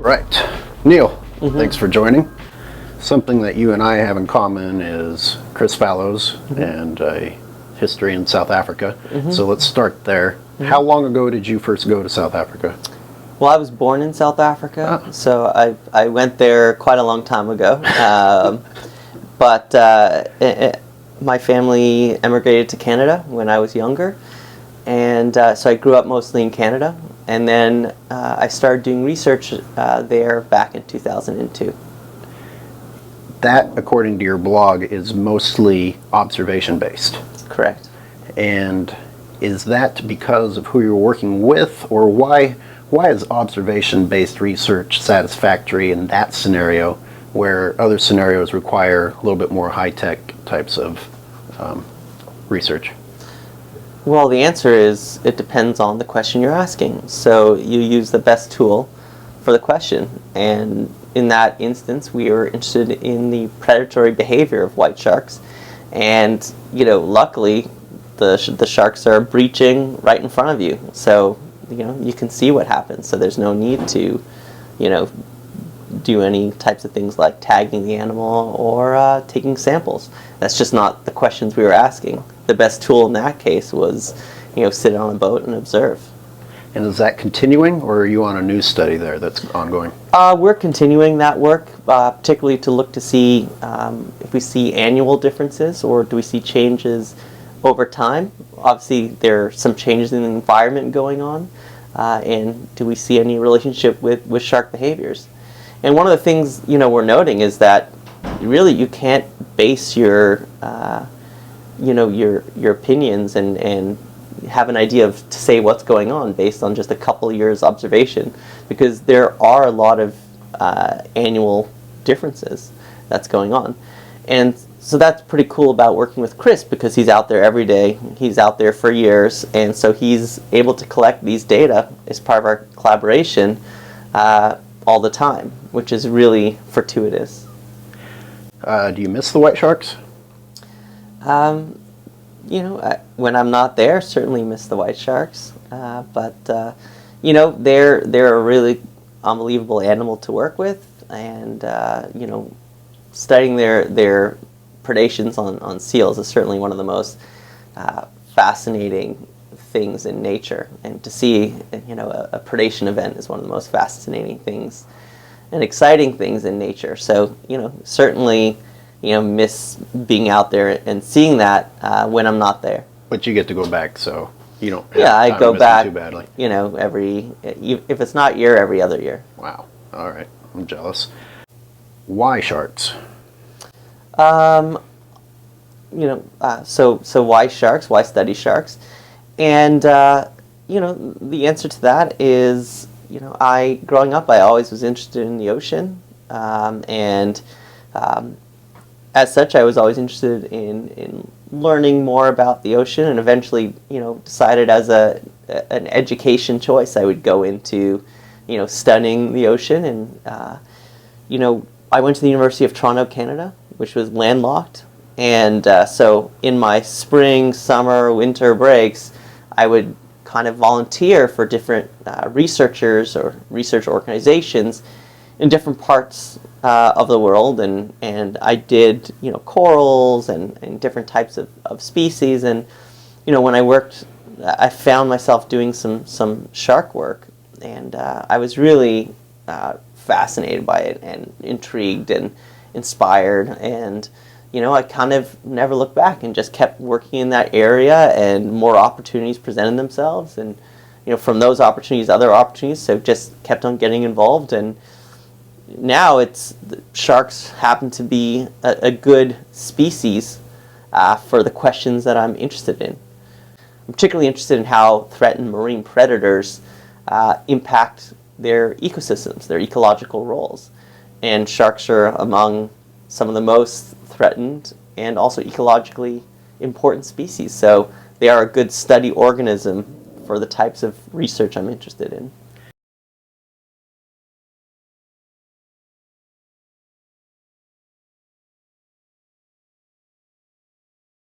Right. Neil, thanks for joining. Something that you and I have in common is Chris Fallows and a history in South Africa. So let's start there. How long ago did you first go to South Africa? Well, I was born in South Africa, so I went there quite a long time ago. But my family emigrated to Canada when I was younger, and so I grew up mostly in Canada. And then I started doing research there back in 2002. That, according to your blog, is mostly observation-based. Correct. And is that because of who you're working with, or why is observation-based research satisfactory in that scenario, where other scenarios require a little bit more high-tech types of research? Well, the answer is it depends on the question you're asking. So you use the best tool for the question. And in that instance, we were interested in the predatory behavior of white sharks. And, luckily, the sharks are breaching right in front of you. So, you can see what happens. So there's no need to, do any types of things like tagging the animal or taking samples. That's just not the questions we were asking. The best tool in that case was, sit on a boat and observe. And is that continuing, or are you on a new study there that's ongoing? We're continuing that work, particularly to look to see if we see annual differences, or do we see changes over time. Obviously, there are some changes in the environment going on, and do we see any relationship with shark behaviors? And one of the things we're noting is that really you can't base your your opinions and have an idea of to say what's going on based on just a couple of years observation, because there are a lot of annual differences that's going on. And so that's pretty cool about working with Chris, because he's out there every day, he's out there for years, and so he's able to collect these data as part of our collaboration all the time, which is really fortuitous. Do you miss the white sharks? When I'm not there, certainly miss the white sharks. But they're a really unbelievable animal to work with, and studying their predations on seals is certainly one of the most fascinating things in nature. And to see a predation event is one of the most fascinating things and exciting things in nature. So certainly miss being out there and seeing that when I'm not there. But you get to go back, so you don't have I time go to miss back them too badly. If it's not year, every other year. Wow. All right. I'm jealous. Why sharks? So why sharks? Why study sharks? And the answer to that is growing up, I always was interested in the ocean, and as such, I was always interested in learning more about the ocean, and eventually, decided as an education choice, I would go into, studying the ocean. And, I went to the University of Toronto, Canada, which was landlocked. And so in my spring, summer, winter breaks, I would kind of volunteer for different researchers or research organizations in different parts of the world, and I did corals and different types of species. And when I worked, I found myself doing some shark work, and I was really fascinated by it and intrigued and inspired, and I kind of never looked back and just kept working in that area, and more opportunities presented themselves, and from those opportunities, other opportunities, so just kept on getting involved. And now sharks happen to be a good species for the questions that I'm interested in. I'm particularly interested in how threatened marine predators impact their ecosystems, their ecological roles. And sharks are among some of the most threatened and also ecologically important species. So they are a good study organism for the types of research I'm interested in.